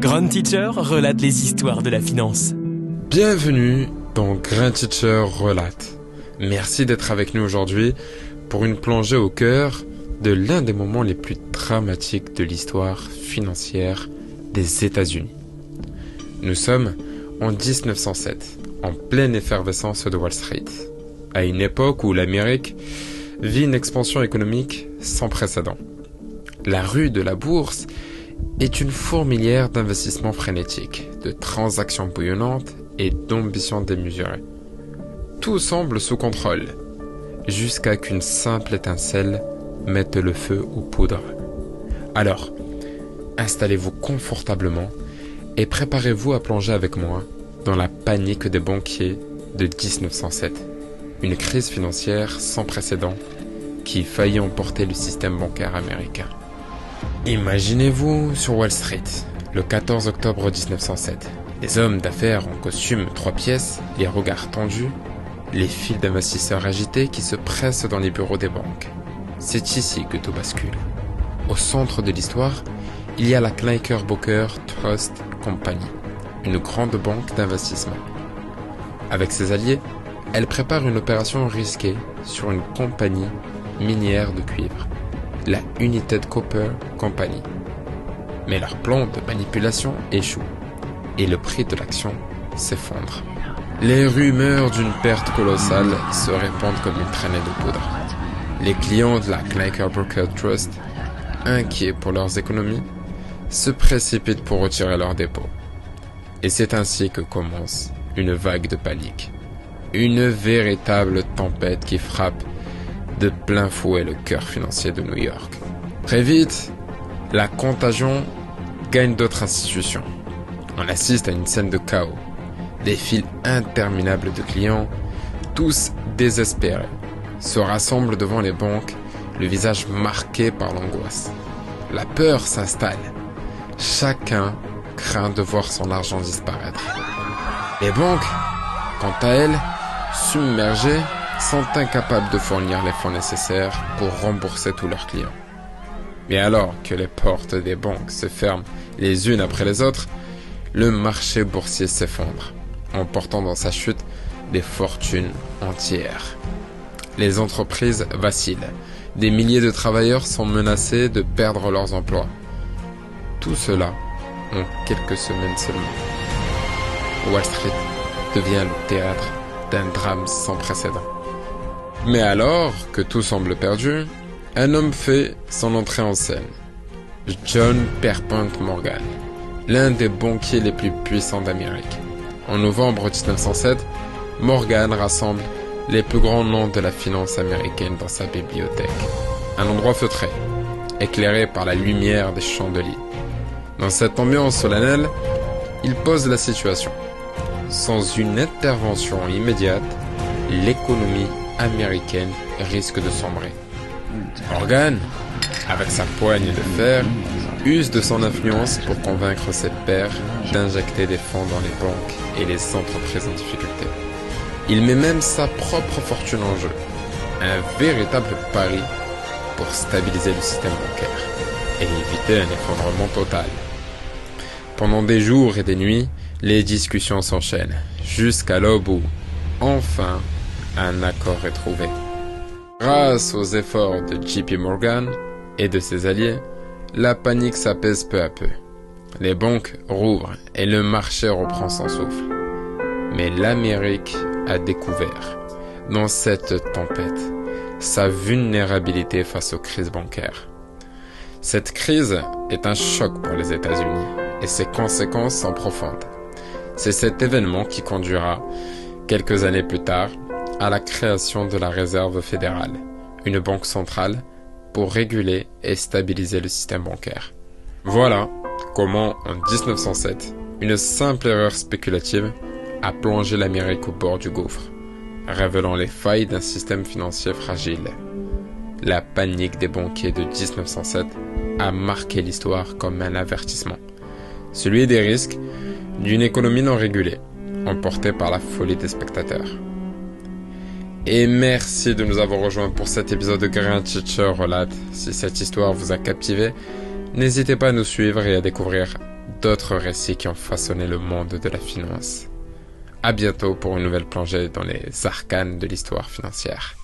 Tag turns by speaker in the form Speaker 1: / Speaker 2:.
Speaker 1: Grand Teacher relate les histoires de la finance.
Speaker 2: Bienvenue dans Grand Teacher relate. Merci d'être avec nous aujourd'hui pour une plongée au cœur de l'un des moments les plus dramatiques de l'histoire financière des États-Unis. Nous sommes en 1907, en pleine effervescence de Wall Street, à une époque où l'Amérique vit une expansion économique sans précédent. La rue de la bourse est une fourmilière d'investissements frénétiques, de transactions bouillonnantes et d'ambitions démesurées. Tout semble sous contrôle, jusqu'à qu'une simple étincelle mette le feu aux poudres. Alors, installez-vous confortablement et préparez-vous à plonger avec moi dans la panique des banquiers de 1907, une crise financière sans précédent qui faillit emporter le système bancaire américain. Imaginez-vous sur Wall Street, le 14 octobre 1907. Les hommes d'affaires en costume 3 pièces, les regards tendus, les files d'investisseurs agités qui se pressent dans les bureaux des banques. C'est ici que tout bascule. Au centre de l'histoire, il y a la Knickerbocker Trust Company, une grande banque d'investissement. Avec ses alliés, elle prépare une opération risquée sur une compagnie minière de cuivre, la United Copper Company. Mais leur plan de manipulation échoue et le prix de l'action s'effondre. Les rumeurs d'une perte colossale se répandent comme une traînée de poudre. Les clients de la Knickerbocker Trust, inquiets pour leurs économies, se précipitent pour retirer leurs dépôts. Et c'est ainsi que commence une vague de panique. Une véritable tempête qui frappe de plein fouet le cœur financier de New York. Très vite, la contagion gagne d'autres institutions. On assiste à une scène de chaos. Des files interminables de clients, tous désespérés, se rassemblent devant les banques, le visage marqué par l'angoisse. La peur s'installe. Chacun craint de voir son argent disparaître. Les banques, quant à elles, submergées, sont incapables de fournir les fonds nécessaires pour rembourser tous leurs clients. Mais alors que les portes des banques se ferment les unes après les autres, le marché boursier s'effondre, emportant dans sa chute des fortunes entières. Les entreprises vacillent. Des milliers de travailleurs sont menacés de perdre leurs emplois. Tout cela en quelques semaines seulement. Wall Street devient le théâtre d'un drame sans précédent. Mais alors que tout semble perdu, un homme fait son entrée en scène. John Pierpont Morgan, l'un des banquiers les plus puissants d'Amérique. En novembre 1907, Morgan rassemble les plus grands noms de la finance américaine dans sa bibliothèque. Un endroit feutré, éclairé par la lumière des chandeliers. Dans cette ambiance solennelle, il pose la situation. Sans une intervention immédiate, l'économie américaine risque de sombrer. Morgan, avec sa poigne de fer, use de son influence pour convaincre ses pairs d'injecter des fonds dans les banques et les entreprises en difficulté. Il met même sa propre fortune en jeu. Un véritable pari pour stabiliser le système bancaire et éviter un effondrement total. Pendant des jours et des nuits, les discussions s'enchaînent, jusqu'à l'aube où, enfin, un accord est trouvé. Grâce aux efforts de JP Morgan et de ses alliés, la panique s'apaise peu à peu. Les banques rouvrent et le marché reprend son souffle. Mais l'Amérique a découvert, dans cette tempête, sa vulnérabilité face aux crises bancaires. Cette crise est un choc pour les États-Unis et ses conséquences sont profondes. C'est cet événement qui conduira, quelques années plus tard, à la création de la Réserve fédérale, une banque centrale pour réguler et stabiliser le système bancaire. Voilà comment, en 1907, une simple erreur spéculative a plongé l'Amérique au bord du gouffre, révélant les failles d'un système financier fragile. La panique des banquiers de 1907 a marqué l'histoire comme un avertissement, celui des risques d'une économie non régulée, emportée par la folie des spectateurs. Et merci de nous avoir rejoints pour cet épisode de Grand Teacher relate. Si cette histoire vous a captivé, n'hésitez pas à nous suivre et à découvrir d'autres récits qui ont façonné le monde de la finance. À bientôt pour une nouvelle plongée dans les arcanes de l'histoire financière.